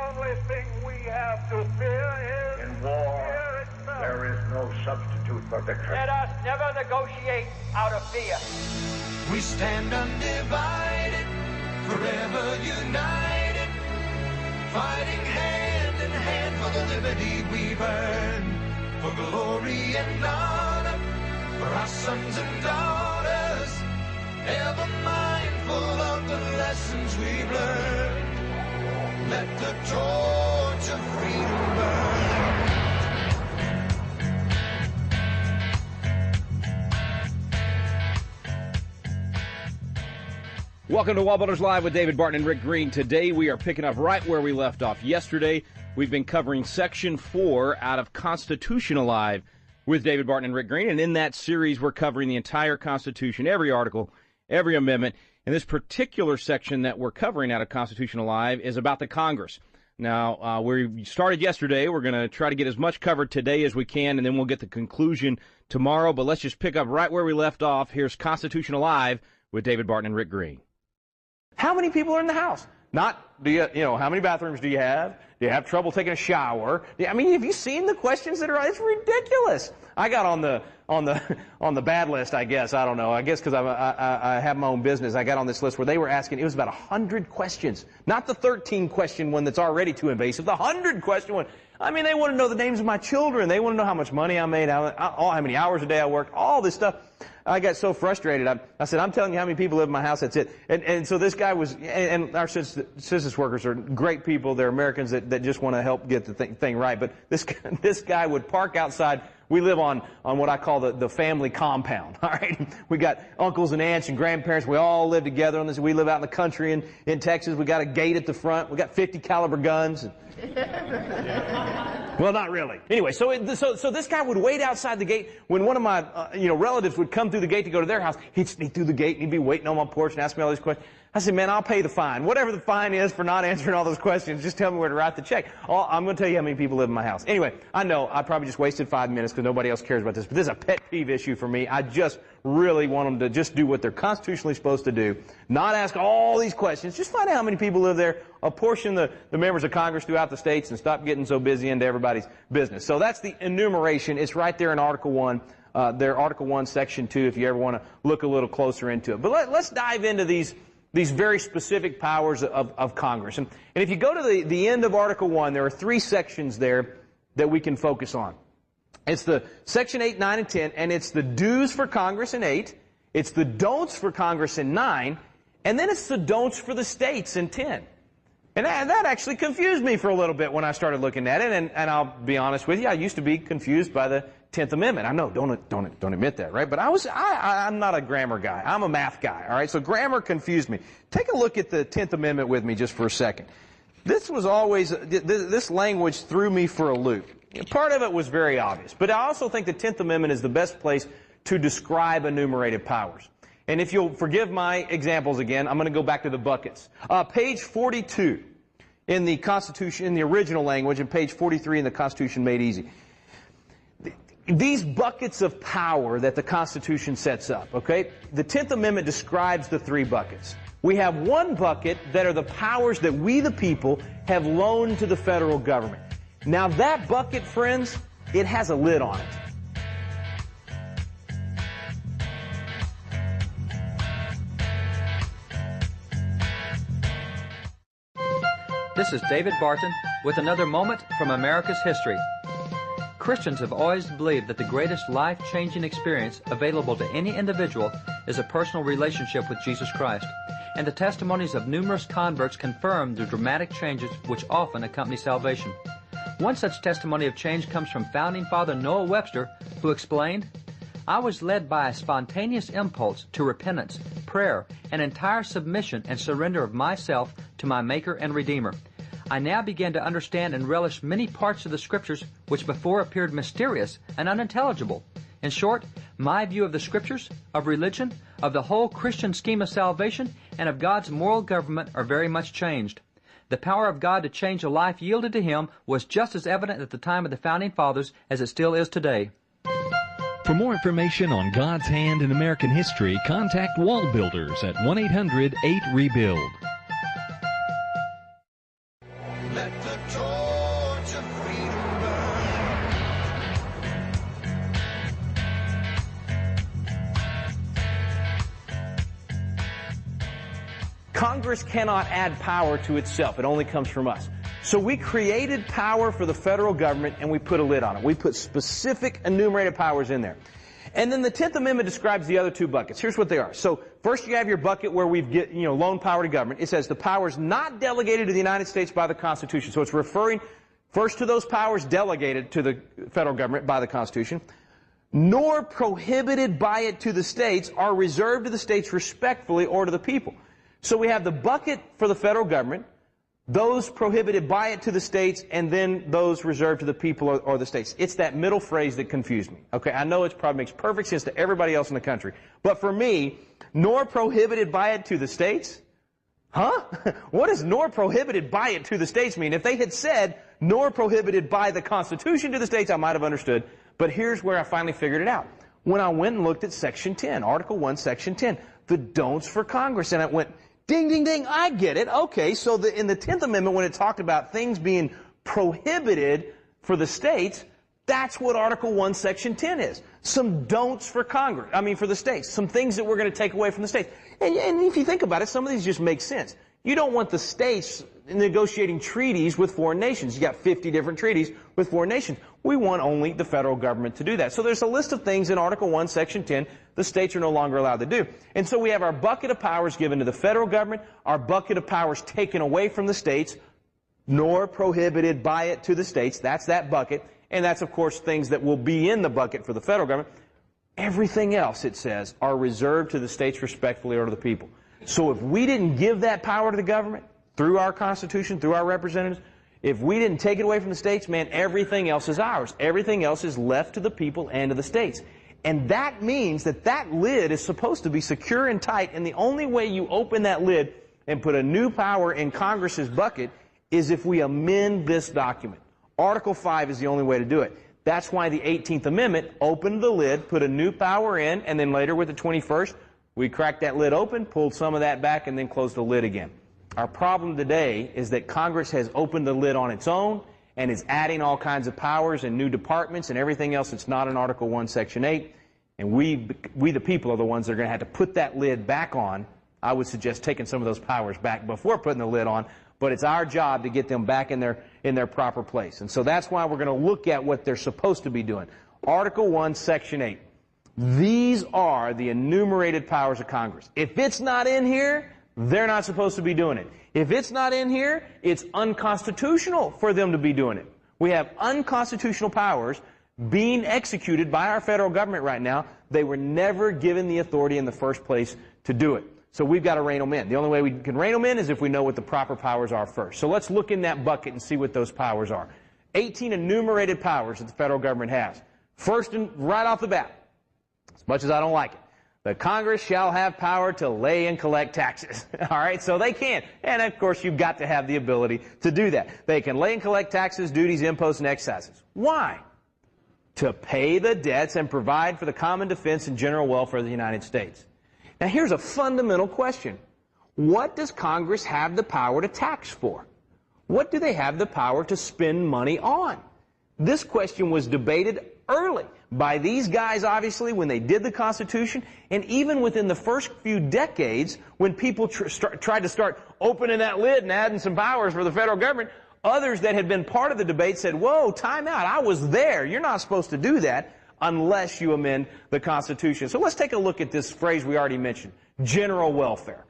only thing we have to fear is in war. fear itself. There is no substitute for victory. Let us never negotiate out of fear. We stand undivided, forever united, fighting hand in hand for the liberty we've earned, for glory and honor, for our sons and daughters, ever mindful of the lessons we've learned. Let the torch of freedom burn. Welcome to WallBuilders Live with David Barton and Rick Green. Today we are picking up right where we left off yesterday. We've been covering Section 4 out of Constitution Alive with David Barton and Rick Green. And in that series, we're covering the entire Constitution, every article, every amendment. And this particular section that we're covering out of Constitution Alive is about the Congress. Now, we started yesterday. We're going to try to get as much covered today as we can, and then we'll get the conclusion tomorrow. But let's just pick up right where we left off. Here's Constitution Alive with David Barton and Rick Green. How many people are in the house? Not, do you how many bathrooms do you have? Do you have trouble taking a shower? I mean, have you seen the questions that are, it's ridiculous. I got on the bad list, I guess. I don't know. I guess because I have my own business. I got on this list where they were asking, it was about 100 questions. Not the 13 question one that's already too invasive, the 100 question one. I mean, they want to know the names of my children. They want to know how much money I made, how many hours a day I worked, all this stuff. I got so frustrated. I said, I'm telling you how many people live in my house, that's it. And so this guy was, and our census workers are great people. They're Americans that just want to help get the thing right. But this guy would park outside. We live on what I call the family compound, all right? We got uncles and aunts and grandparents. We all live together on this. We live out in the country in Texas. We got a gate at the front. We got 50 caliber guns. Well, not really. Anyway, so this guy would wait outside the gate when one of my relatives would come through the gate to go to their house. He'd sneak through the gate and he'd be waiting on my porch and ask me all these questions. I said, man, I'll pay the fine. Whatever the fine is for not answering all those questions, just tell me where to write the check. I'm going to tell you how many people live in my house. Anyway, I know I probably just wasted 5 minutes because nobody else cares about this, but this is a pet peeve issue for me. I just really want them to just do what they're constitutionally supposed to do, not ask all these questions. Just find out how many people live there, apportion the members of Congress throughout the states, and stop getting so busy into everybody's business. So that's the enumeration. It's right there in Article 1. Article 1, Section 2, if you ever want to look a little closer into it. But let's dive into these very specific powers of Congress. And if you go to the end of Article 1, there are 3 sections there that we can focus on. It's the Section 8, 9, and 10, and it's the do's for Congress in 8, it's the don'ts for Congress in 9, and then it's the don'ts for the states in 10. And that actually confused me for a little bit when I started looking at it, and I'll be honest with you, I used to be confused by the 10th Amendment. I know, don't admit that, right? But I'm not a grammar guy. I'm a math guy, all right? So grammar confused me. Take a look at the 10th Amendment with me just for a second. This language threw me for a loop. Part of it was very obvious, but I also think the 10th Amendment is the best place to describe enumerated powers. And if you'll forgive my examples again, I'm going to go back to the buckets. Page 42 in the Constitution, in the original language, and page 43 in the Constitution Made Easy. These buckets of power that the Constitution sets up, okay? The 10th Amendment describes the 3 buckets. We have one bucket that are the powers that we, the people, have loaned to the federal government. Now that bucket, friends, it has a lid on it. This is David Barton with another moment from America's history. Christians have always believed that the greatest life-changing experience available to any individual is a personal relationship with Jesus Christ, and the testimonies of numerous converts confirm the dramatic changes which often accompany salvation. One such testimony of change comes from founding father Noah Webster, who explained, "I was led by a spontaneous impulse to repentance, prayer, and entire submission and surrender of myself to my Maker and Redeemer. I now began to understand and relish many parts of the Scriptures which before appeared mysterious and unintelligible. In short, my view of the Scriptures, of religion, of the whole Christian scheme of salvation, and of God's moral government are very much changed. The power of God to change a life yielded to Him was just as evident at the time of the Founding Fathers as it still is today." For more information on God's hand in American history, contact WallBuilders at 1-800-8-REBUILD. Let the Congress cannot add power to itself. It only comes from us. So we created power for the federal government and we put a lid on it. We put specific enumerated powers in there. And then the 10th Amendment describes the other two buckets. Here's what they are. So first you have your bucket where we've loan power to government. It says the powers not delegated to the United States by the Constitution. So it's referring first to those powers delegated to the federal government by the Constitution, nor prohibited by it to the states, are reserved to the states respectfully or to the people. So we have the bucket for the federal government, those prohibited by it to the states, and then those reserved to the people or the states. It's that middle phrase that confused me. Okay, I know it probably makes perfect sense to everybody else in the country. But for me, nor prohibited by it to the states? Huh? What does nor prohibited by it to the states mean? If they had said nor prohibited by the Constitution to the states, I might have understood. But here's where I finally figured it out. When I went and looked at Section 10, Article 1, Section 10, the don'ts for Congress, and I went, ding, ding, ding, I get it. Okay, so in the 10th Amendment, when it talked about things being prohibited for the states, that's what Article 1, Section 10 is. Some don'ts for for the states. Some things that we're going to take away from the states. And if you think about it, some of these just make sense. You don't want the states negotiating treaties with foreign nations. You got 50 different treaties with foreign nations. We want only the federal government to do that. So there's a list of things in Article 1, Section 10 the states are no longer allowed to do. And so we have our bucket of powers given to the federal government, our bucket of powers taken away from the states, nor prohibited by it to the states. That's that bucket. And that's, of course, things that will be in the bucket for the federal government. Everything else, it says, are reserved to the states respectfully or to the people. So if we didn't give that power to the government through our Constitution, through our representatives, if we didn't take it away from the states, man, everything else is ours. Everything else is left to the people and to the states. And that means that that lid is supposed to be secure and tight, and the only way you open that lid and put a new power in Congress's bucket is if we amend this document. Article 5 is the only way to do it. That's why the 18th Amendment opened the lid, put a new power in, and then later with the 21st, we cracked that lid open, pulled some of that back, and then closed the lid again. Our problem today is that Congress has opened the lid on its own and is adding all kinds of powers and new departments and everything else that's not in Article 1, Section 8. And we the people, are the ones that are going to have to put that lid back on. I would suggest taking some of those powers back before putting the lid on. But it's our job to get them back in their proper place. And so that's why we're going to look at what they're supposed to be doing. Article 1, Section 8. These are the enumerated powers of Congress. If it's not in here, they're not supposed to be doing it. If it's not in here, it's unconstitutional for them to be doing it. We have unconstitutional powers being executed by our federal government right now. They were never given the authority in the first place to do it. So we've got to rein them in. The only way we can rein them in is if we know what the proper powers are first. So let's look in that bucket and see what those powers are. 18 enumerated powers that the federal government has. First, and right off the bat, as much as I don't like it, the Congress shall have power to lay and collect taxes. All right, so they can. And, of course, you've got to have the ability to do that. They can lay and collect taxes, duties, imposts, and excises. Why? To pay the debts and provide for the common defense and general welfare of the United States. Now, here's a fundamental question. What does Congress have the power to tax for? What do they have the power to spend money on? This question was debated early by these guys, obviously, when they did the Constitution, and even within the first few decades, when people tried to start opening that lid and adding some powers for the federal government, others that had been part of the debate said, whoa, time out, I was there. You're not supposed to do that unless you amend the Constitution. So let's take a look at this phrase we already mentioned, general welfare.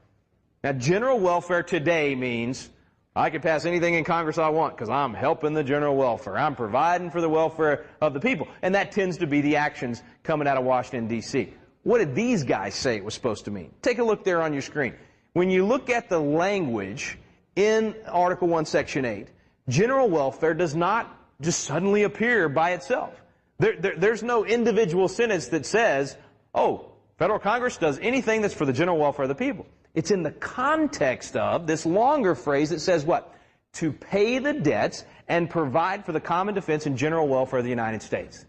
Now, general welfare today means I can pass anything in Congress I want because I'm helping the general welfare. I'm providing for the welfare of the people. And that tends to be the actions coming out of Washington, D.C. What did these guys say it was supposed to mean? Take a look there on your screen. When you look at the language in Article 1, Section 8, general welfare does not just suddenly appear by itself. There's no individual sentence that says, oh, federal Congress does anything that's for the general welfare of the people. It's in the context of this longer phrase that says what? To pay the debts and provide for the common defense and general welfare of the United States.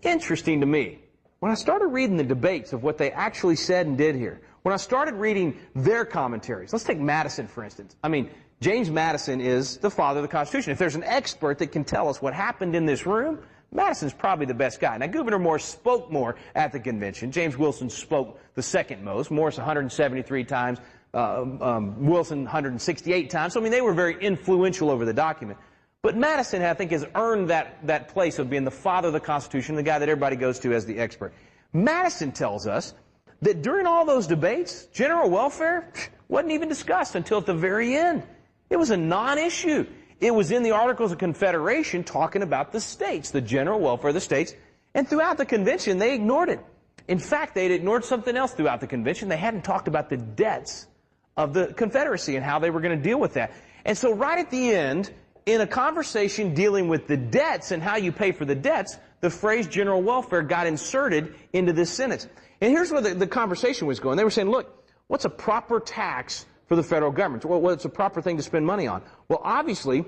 Interesting to me. When I started reading the debates of what they actually said and did here, when I started reading their commentaries, let's take Madison, for instance. I mean, James Madison is the father of the Constitution. If there's an expert that can tell us what happened in this room, Madison's probably the best guy. Now, Gouverneur Morse spoke more at the convention. James Wilson spoke the second most. Morse 173 times. Wilson 168 times. So, I mean, they were very influential over the document. But Madison, I think, has earned that place of being the father of the Constitution, the guy that everybody goes to as the expert. Madison tells us that during all those debates, general welfare wasn't even discussed until at the very end. It was a non-issue. It was in the Articles of Confederation talking about the states, the general welfare of the states, and throughout the convention, they ignored it. In fact, they'd ignored something else throughout the convention. They hadn't talked about the debts of the Confederacy and how they were going to deal with that. And so right at the end, in a conversation dealing with the debts and how you pay for the debts, the phrase general welfare got inserted into this sentence. And here's where the conversation was going. They were saying, look, what's a proper tax for the federal government? Well, what's a proper thing to spend money on? Well, obviously,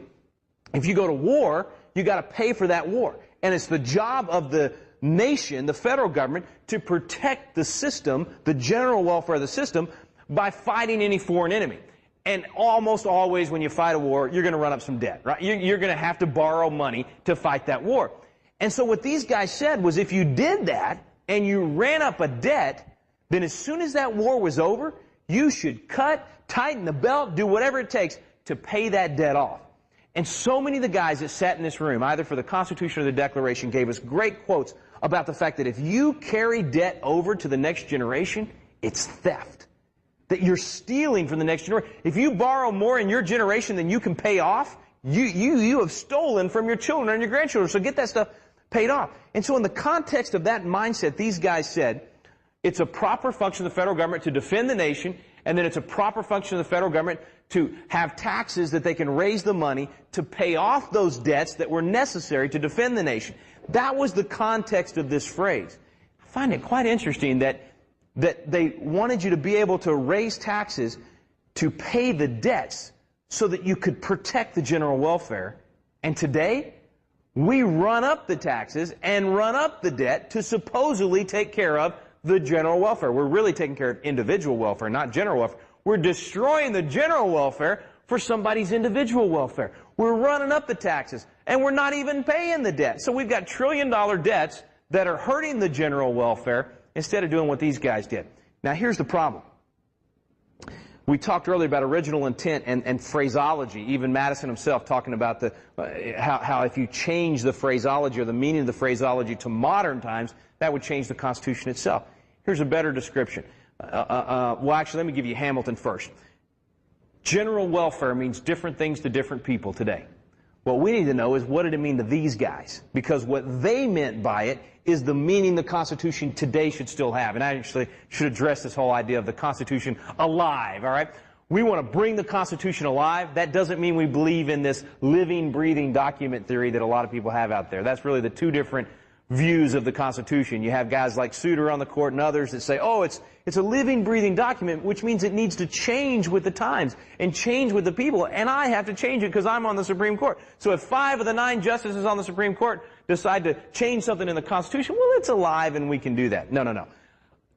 if you go to war, you got to pay for that war. And it's the job of the nation, the federal government, to protect the system, the general welfare of the system, by fighting any foreign enemy. And almost always when you fight a war, you're going to run up some debt, right? You're going to have to borrow money to fight that war. And so what these guys said was if you did that and you ran up a debt, then as soon as that war was over, you should cut, tighten the belt, do whatever it takes to pay that debt off. And so many of the guys that sat in this room, either for the Constitution or the Declaration, gave us great quotes about the fact that if you carry debt over to the next generation, it's theft. That you're stealing from the next generation. If you borrow more in your generation than you can pay off, you have stolen from your children and your grandchildren. So get that stuff paid off. And so in the context of that mindset, these guys said, it's a proper function of the federal government to defend the nation, and then it's a proper function of the federal government to have taxes that they can raise the money to pay off those debts that were necessary to defend the nation. That was the context of this phrase. I find it quite interesting that they wanted you to be able to raise taxes to pay the debts so that you could protect the general welfare. And today, we run up the taxes and run up the debt to supposedly take care of the general welfare. We're really taking care of individual welfare, not general welfare. We're destroying the general welfare for somebody's individual welfare. We're running up the taxes, and we're not even paying the debt. So we've got trillion-dollar debts that are hurting the general welfare instead of doing what these guys did. Now, here's the problem. We talked earlier about original intent and phraseology. Even Madison himself talking about how if you change the phraseology or the meaning of the phraseology to modern times, that would change the Constitution itself. Here's a better description. Well, actually, let me give you Hamilton first. General welfare means different things to different people today. What we need to know is what did it mean to these guys? Because what they meant by it is the meaning the Constitution today should still have. And I actually should address this whole idea of the Constitution alive, all right? We want to bring the Constitution alive. That doesn't mean we believe in this living, breathing document theory that a lot of people have out there. That's really the two different views of the Constitution. You have guys like Souter on the court and others that say, oh, it's a living, breathing document, which means it needs to change with the times and change with the people, and I have to change it because I'm on the Supreme Court. So if 5 of the 9 justices on the Supreme Court decide to change something in the Constitution, well, it's alive and we can do that. No, no, no.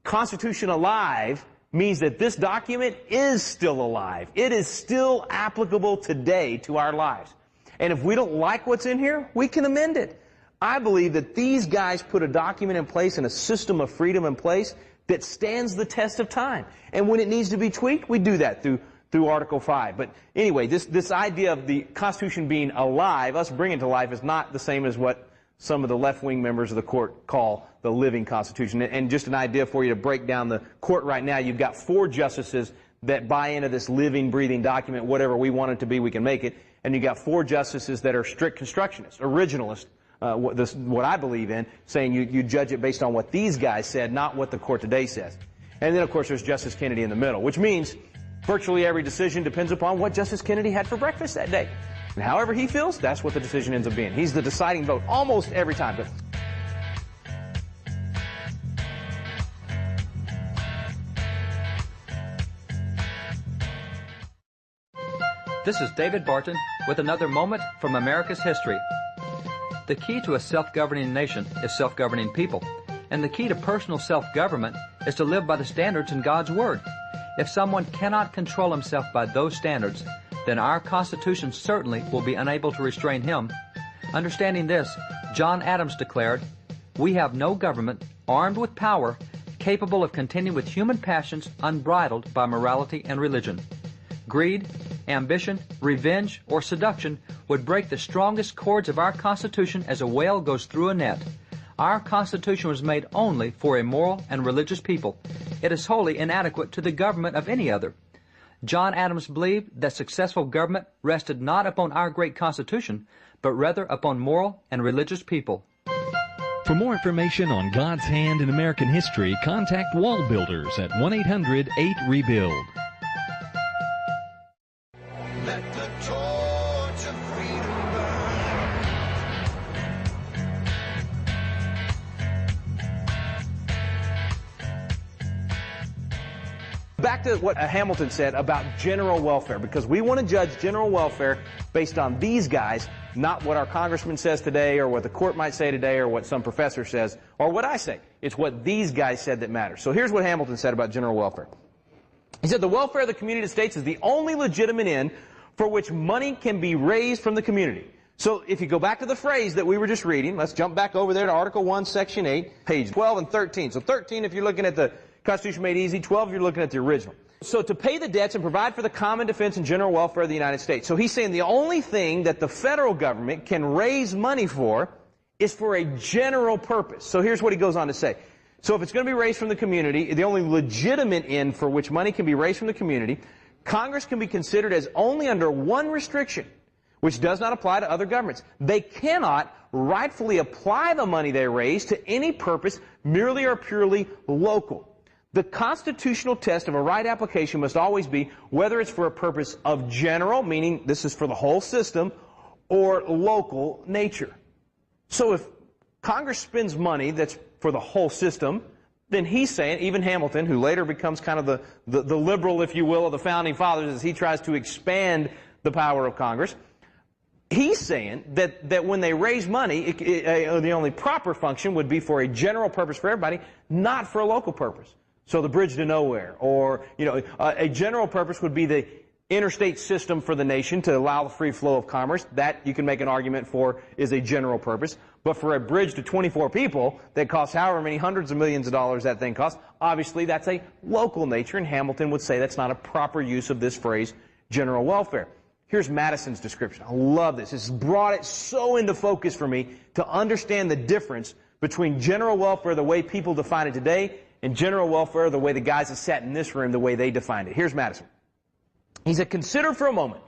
Constitution alive means that this document is still alive. It is still applicable today to our lives. And if we don't like what's in here, we can amend it. I believe that these guys put a document in place and a system of freedom in place that stands the test of time. And when it needs to be tweaked, we do that through Article 5. But anyway, this idea of the Constitution being alive, us bringing it to life, is not the same as what some of the left-wing members of the court call the living Constitution. And just an idea for you to break down the court right now, you've got 4 justices that buy into this living, breathing document. Whatever we want it to be, we can make it. And you've got 4 justices that are strict constructionists, originalists. What I believe in, saying you judge it based on what these guys said, not what the court today says. And then, of course, there's Justice Kennedy in the middle, which means virtually every decision depends upon what Justice Kennedy had for breakfast that day. And however he feels, that's what the decision ends up being. He's the deciding vote almost every time. But This is David Barton with another moment from America's history. The key to a self-governing nation is self-governing people, and the key to personal self-government is to live by the standards in God's Word. If someone cannot control himself by those standards, then our Constitution certainly will be unable to restrain him. Understanding this, John Adams declared, "We have no government armed with power capable of contending with human passions unbridled by morality and religion. Greed, ambition, revenge, or seduction would break the strongest cords of our Constitution as a whale goes through a net. Our Constitution was made only for a moral and religious people. It is wholly inadequate to the government of any other. John Adams believed that successful government rested not upon our great Constitution, but rather upon moral and religious people. For more information on God's hand in American history, contact WallBuilders at 1-800-8-REBUILD. Let the torch of freedom burn. Back to what Hamilton said about general welfare, because we want to judge general welfare based on these guys, not what our congressman says today or what the court might say today or what some professor says or what I say. It's what these guys said that matters. So here's what Hamilton said about general welfare. He said, the welfare of the community of states is the only legitimate end for which money can be raised from the community. So if you go back to the phrase that we were just reading, let's jump back over there to Article 1, Section 8, page 12 and 13. So 13 if you're looking at the Constitution Made Easy, 12 if you're looking at the original. So to pay the debts and provide for the common defense and general welfare of the United States. So he's saying the only thing that the federal government can raise money for is for a general purpose. So here's what he goes on to say. So if it's going to be raised from the community, the only legitimate end for which money can be raised from the community, Congress can be considered as only under one restriction, which does not apply to other governments. They cannot rightfully apply the money they raise to any purpose merely or purely local. The constitutional test of a right application must always be whether it's for a purpose of general, meaning this is for the whole system, or local nature. So if Congress spends money that's for the whole system, then he's saying, even Hamilton, who later becomes kind of the liberal, if you will, of the Founding Fathers as he tries to expand the power of Congress, he's saying that when they raise money, the only proper function would be for a general purpose for everybody, not for a local purpose. So the bridge to nowhere, or, a general purpose would be the interstate system for the nation to allow the free flow of commerce. That you can make an argument for is a general purpose. But for a bridge to 24 people that costs however many hundreds of millions of dollars that thing costs, obviously that's a local nature, and Hamilton would say that's not a proper use of this phrase, general welfare. Here's Madison's description. I love this. It's brought it so into focus for me to understand the difference between general welfare, the way people define it today, and general welfare, the way the guys that sat in this room, the way they defined it. Here's Madison. He said, consider for a moment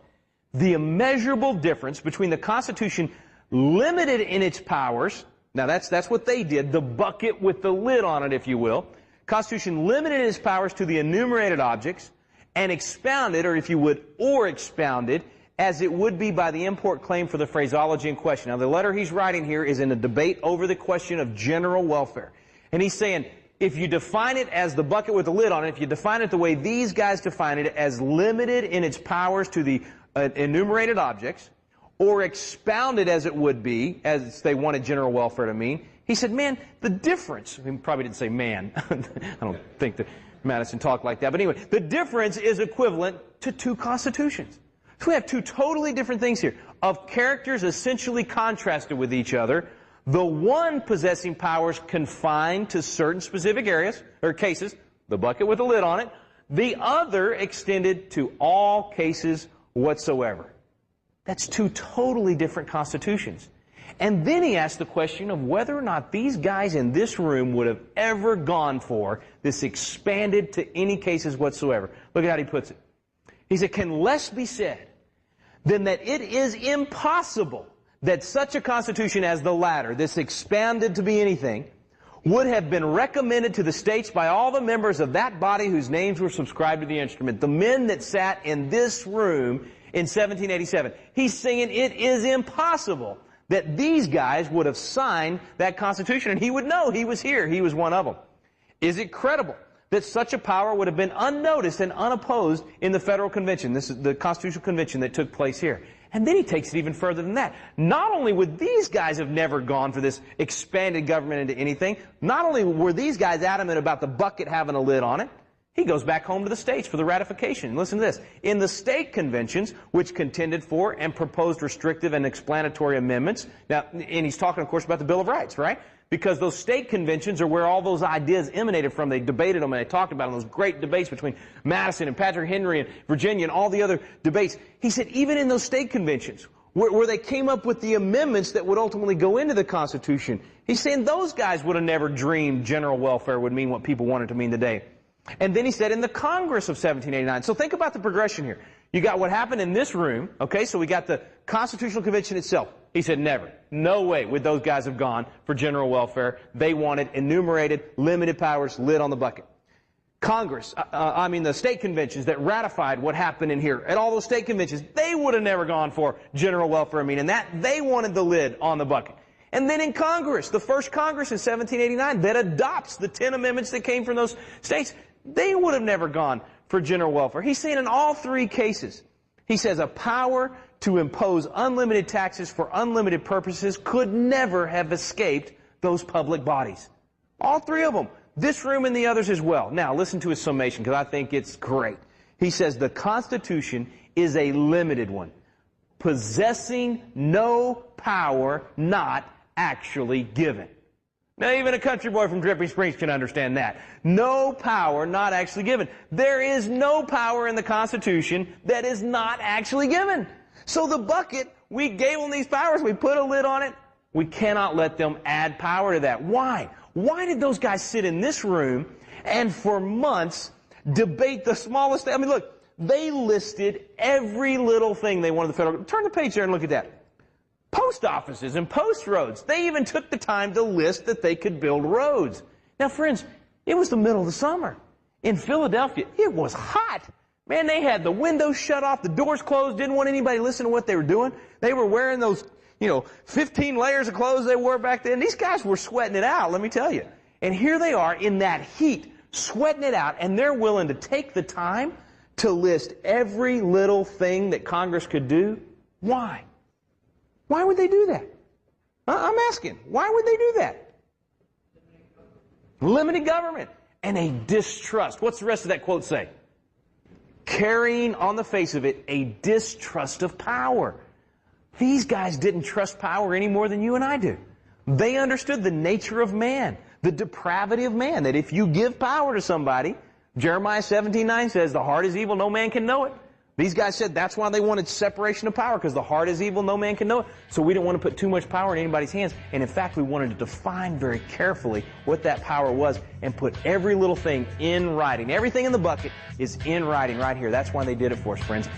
the immeasurable difference between the Constitution limited in its powers. Now that's what they did, the bucket with the lid on it, if you will. Constitution limited in its powers to the enumerated objects and expounded, or if you would, or expounded, as it would be by the import claim for the phraseology in question. Now the letter he's writing here is in a debate over the question of general welfare. And he's saying, if you define it as the bucket with the lid on it, if you define it the way these guys define it, as limited in its powers to the enumerated objects, or expounded as it would be, as they wanted general welfare to mean, he said, man, the difference, he probably didn't say man, I don't think that Madison talked like that, but anyway, the difference is equivalent to two constitutions. So we have two totally different things here, of characters essentially contrasted with each other, the one possessing powers confined to certain specific areas, or cases, the bucket with a lid on it, the other extended to all cases whatsoever. That's two totally different constitutions. And then he asked the question of whether or not these guys in this room would have ever gone for this expanded to any cases whatsoever. Look at how he puts it. He said, can less be said than that it is impossible that such a constitution as the latter, this expanded to be anything, would have been recommended to the states by all the members of that body whose names were subscribed to the instrument, the men that sat in this room in 1787. He's saying it is impossible that these guys would have signed that constitution, and he would know he was here. He was one of them. Is it credible that such a power would have been unnoticed and unopposed in the Federal Convention? This is the Constitutional Convention that took place here. And then he takes it even further than that. Not only would these guys have never gone for this expanded government into anything, not only were these guys adamant about the bucket having a lid on it, he goes back home to the states for the ratification. Listen to this. In the state conventions, which contended for and proposed restrictive and explanatory amendments, now, and he's talking, of course, about the Bill of Rights, right? because those state conventions are where all those ideas emanated from. They debated them and they talked about them, those great debates between Madison and Patrick Henry and Virginia and all the other debates. He said even in those state conventions where they came up with the amendments that would ultimately go into the Constitution, he's saying those guys would have never dreamed general welfare would mean what people want it to mean today. And then he said in the Congress of 1789. So think about the progression here. You got what happened in this room, okay? So we got the Constitutional Convention itself. He said never. No way would those guys have gone for general welfare. They wanted enumerated, limited powers, lid on the bucket. Congress, the state conventions that ratified what happened in here, at all those state conventions, they would have never gone for general welfare, meaning that they wanted the lid on the bucket. And then in Congress, the first Congress in 1789 that adopts the 10 amendments that came from those states, they would have never gone for general welfare. He's saying in all three cases, he says a power to impose unlimited taxes for unlimited purposes could never have escaped those public bodies. All three of them. This room and the others as well. Now, listen to his summation because I think it's great. He says the Constitution is a limited one, possessing no power not actually given. Now, even a country boy from Dripping Springs can understand that. No power not actually given. There is no power in the Constitution that is not actually given. So the bucket, we gave them these powers, we put a lid on it. We cannot let them add power to that. Why? Why did those guys sit in this room and for months debate the smallest thing? I mean, look, they listed every little thing they wanted the federal government. Turn the page there and look at that. Post offices and post roads. They even took the time to list that they could build roads. Now, friends, it was the middle of the summer. In Philadelphia, it was hot. Man, they had the windows shut off, the doors closed, didn't want anybody to listen to what they were doing. They were wearing those 15 layers of clothes they wore back then. These guys were sweating it out, let me tell you. And here they are in that heat, sweating it out, and they're willing to take the time to list every little thing that Congress could do. Why? Why would they do that? I'm asking, why would they do that? Limited government and a distrust. What's the rest of that quote say? Carrying on the face of it a distrust of power. These guys didn't trust power any more than you and I do. They understood the nature of man, the depravity of man, that if you give power to somebody, Jeremiah 17:9 says, the heart is evil, no man can know it. These guys said that's why they wanted separation of power, because the heart is evil, no man can know it. So we didn't want to put too much power in anybody's hands. And in fact, we wanted to define very carefully what that power was and put every little thing in writing. Everything in the bucket is in writing right here. That's why they did it for us, friends.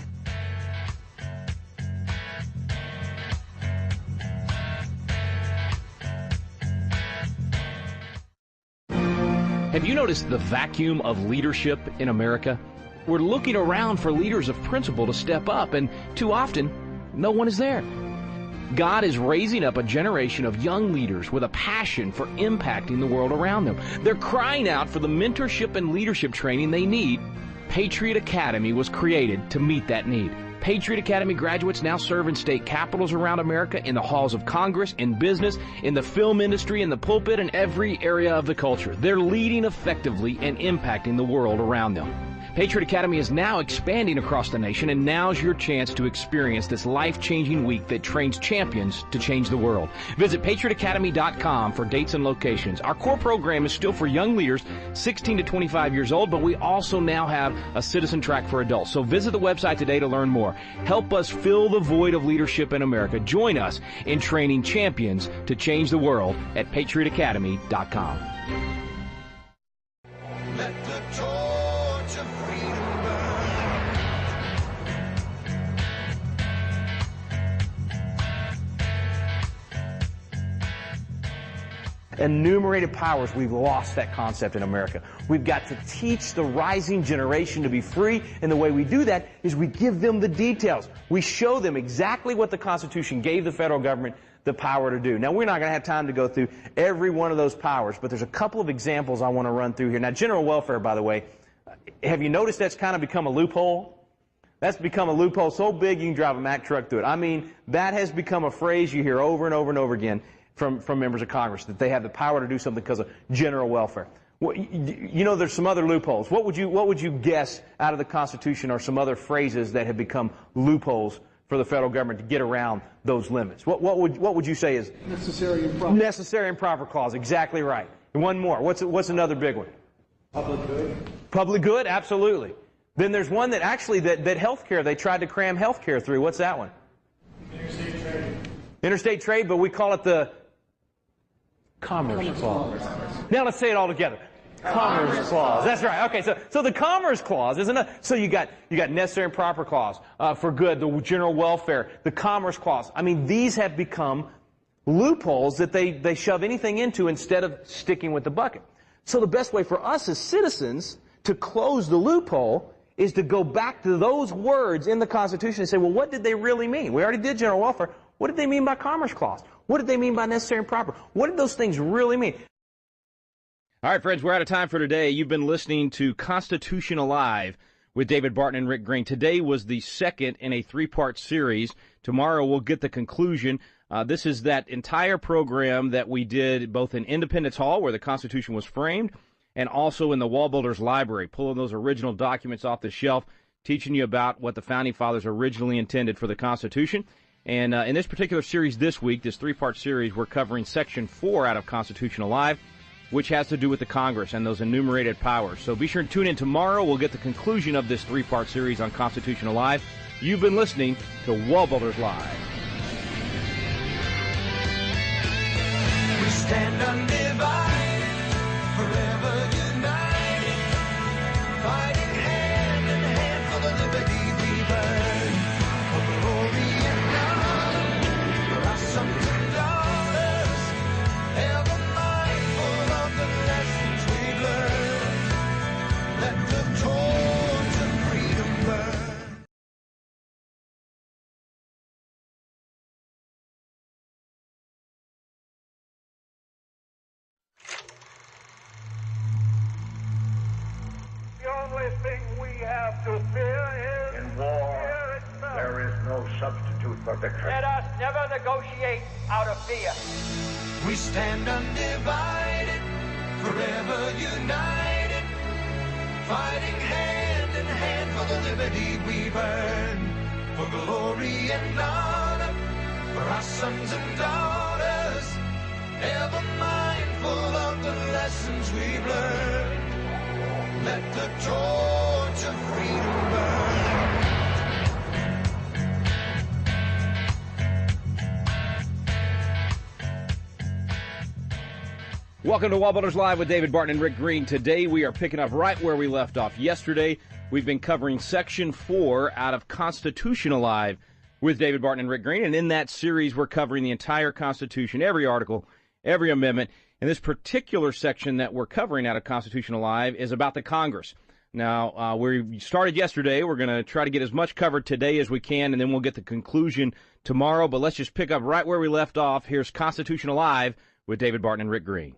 Have you noticed the vacuum of leadership in America? We're looking around for leaders of principle to step up, and too often, no one is there. God is raising up a generation of young leaders with a passion for impacting the world around them. They're crying out for the mentorship and leadership training they need. Patriot Academy was created to meet that need. Patriot Academy graduates now serve in state capitals around America, in the halls of Congress, in business, in the film industry, in the pulpit, and every area of the culture. They're leading effectively and impacting the world around them. Patriot Academy is now expanding across the nation, and now's your chance to experience this life-changing week that trains champions to change the world. Visit patriotacademy.com for dates and locations. Our core program is still for young leaders 16 to 25 years old, but we also now have a citizen track for adults. So visit the website today to learn more. Help us fill the void of leadership in America. Join us in training champions to change the world at patriotacademy.com. Let the torch of freedom burn. Enumerated powers, we've lost that concept in America. We've got to teach the rising generation to be free, and the way we do that is we give them the details. We show them exactly what the Constitution gave the federal government the power to do. Now, we're not going to have time to go through every one of those powers, but there's a couple of examples I want to run through here. Now, general welfare, by the way, have you noticed that's kind of become a loophole? That's become a loophole so big you can drive a Mack truck through it. I mean, that has become a phrase you hear over and over and over again from members of Congress, that they have the power to do something because of general welfare. Well, you know, there's some other loopholes. What would you guess out of the Constitution are some other phrases that have become loopholes for the federal government to get around those limits. What would you say is necessary and proper? Necessary and proper clause, exactly right. And one more. What's another big one? Public good. Public good, absolutely. Then there's one that actually that healthcare, they tried to cram healthcare through. What's that one? Interstate trade. Interstate trade, but we call it the Commerce Clause. Now let's say it all together. Commerce Clause. That's right. Okay, so the Commerce Clause is enough. So you got necessary and proper clause for good, the general welfare, the Commerce Clause. I mean, these have become loopholes that they shove anything into instead of sticking with the bucket. So the best way for us as citizens to close the loophole is to go back to those words in the Constitution and say, well, what did they really mean? We already did general welfare. What did they mean by Commerce Clause? What did they mean by necessary and proper? What did those things really mean? All right, friends, we're out of time for today. You've been listening to Constitution Alive with David Barton and Rick Green. Today was the second in a three-part series. Tomorrow we'll get the conclusion. This is that entire program that we did both in Independence Hall, where the Constitution was framed, and also in the WallBuilders Library, pulling those original documents off the shelf, teaching you about what the Founding Fathers originally intended for the Constitution. And in this particular series this week, this three-part series, we're covering Section 4 out of Constitution Alive, which has to do with the Congress and those enumerated powers. So be sure to tune in tomorrow. We'll get the conclusion of this three-part series on Constitution Alive. You've been listening to WallBuilders Live. We stand undivided, forever united, fighting hand in hand for the liberty we burn, for glory and honor, for our sons and daughters, ever mindful of the lessons we've learned. Let the torch of freedom burn. The only thing we have to fear is In war, fear itself. there is no substitute for victory. Let us never negotiate out of fear. We stand undivided, forever united, fighting hand in hand for the liberty we've earned, for glory and honor, for our sons and daughters, ever mindful of the lessons we've learned. Let the torch of freedom burn. Welcome to WallBuilders Live with David Barton and Rick Green. Today we are picking up right where we left off yesterday. We've been covering Section 4 out of Constitution Alive with David Barton and Rick Green. And in that series, we're covering the entire Constitution, every article, every amendment. And this particular section that we're covering out of Constitution Alive is about the Congress. Now, we started yesterday. We're going to try to get as much covered today as we can, and then we'll get the conclusion tomorrow. But let's just pick up right where we left off. Here's Constitution Alive with David Barton and Rick Green.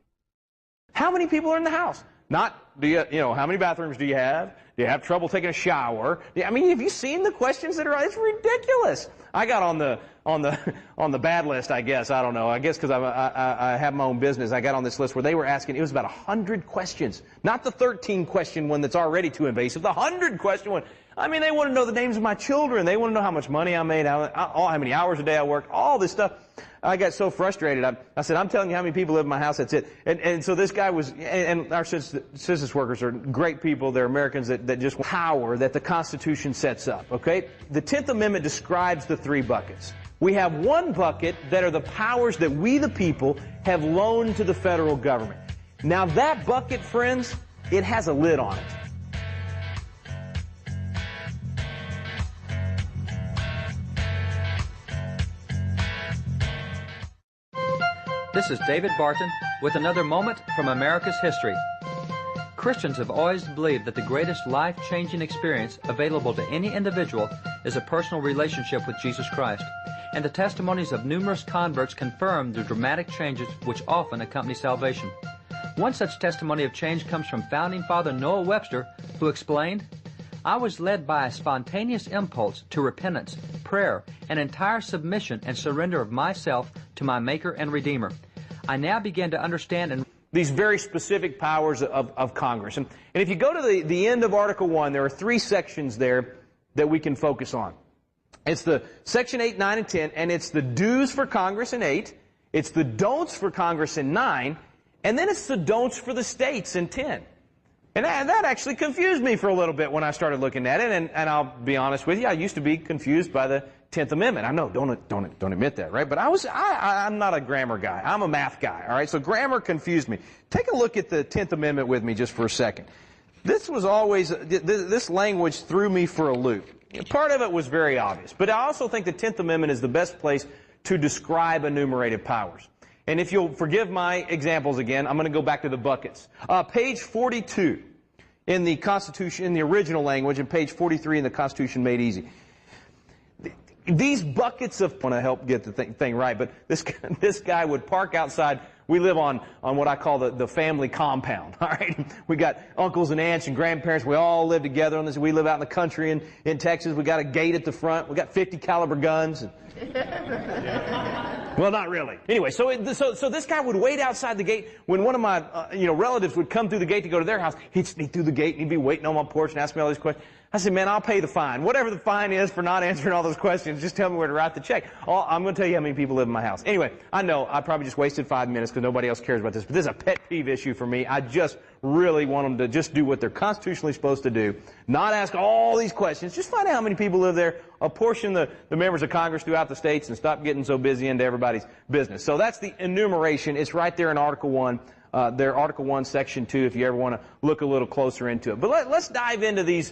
How many people are in the house? Not, how many bathrooms do you have? Do you have trouble taking a shower? I mean, have you seen the questions that are, it's ridiculous. I got on the bad list, I guess. I don't know. I guess because I have my own business, I got on this list where they were asking, it was about 100 questions. Not the 13 question one that's already too invasive, the 100 question one. I mean, they want to know the names of my children. They want to know how much money I made, how many hours a day I worked, all this stuff. I got so frustrated. I said, I'm telling you how many people live in my house, that's it. And so this guy was, and our census workers are great people. They're Americans that just power that the Constitution sets up, okay? The 10th Amendment describes the three buckets. We have one bucket that are the powers that we, the people, have loaned to the federal government. Now that bucket, friends, it has a lid on it. This is David Barton with another moment from America's history. Christians have always believed that the greatest life-changing experience available to any individual is a personal relationship with Jesus Christ, and the testimonies of numerous converts confirm the dramatic changes which often accompany salvation. One such testimony of change comes from Founding Father Noah Webster, who explained, "I was led by a spontaneous impulse to repentance, prayer, and entire submission and surrender of myself to my Maker and Redeemer. I now began to understand and these very specific powers of Congress. And if you go to the end of Article 1, there are three sections there that we can focus on. It's the Section 8, 9, and 10, and it's the do's for Congress in 8, it's the don'ts for Congress in 9, and then it's the don'ts for the states in 10. And that actually confused me for a little bit when I started looking at it, and I'll be honest with you, I used to be confused by the 10th Amendment. I know, don't admit that, right? But I'm not a grammar guy. I'm a math guy, all right? So grammar confused me. Take a look at the 10th Amendment with me just for a second. This was always, this language threw me for a loop. Part of it was very obvious, but I also think the 10th Amendment is the best place to describe enumerated powers. And if you'll forgive my examples again, I'm going to go back to the buckets. Page 42 in the Constitution, in the original language, and page 43 in the Constitution Made Easy. These buckets of, I want to help get the thing right, but this guy would park outside. We live on what I call the family compound, all right? We got uncles and aunts and grandparents. We all live together on this. We live out in the country in Texas. We got a gate at the front. We got 50 caliber guns. Well, not really. Anyway, so this guy would wait outside the gate when one of my relatives would come through the gate to go to their house. He'd sneak through the gate and he'd be waiting on my porch and ask me all these questions. I said, man, I'll pay the fine. Whatever the fine is for not answering all those questions, just tell me where to write the check. I'm going to tell you how many people live in my house. Anyway, I know I probably just wasted 5 minutes because nobody else cares about this, but this is a pet peeve issue for me. I just really want them to just do what they're constitutionally supposed to do, not ask all these questions. Just find out how many people live there, apportion the members of Congress throughout the states, and stop getting so busy into everybody's business. So that's the enumeration. It's right there in Article 1. Article 1, Section 2, if you ever want to look a little closer into it. But let's dive into these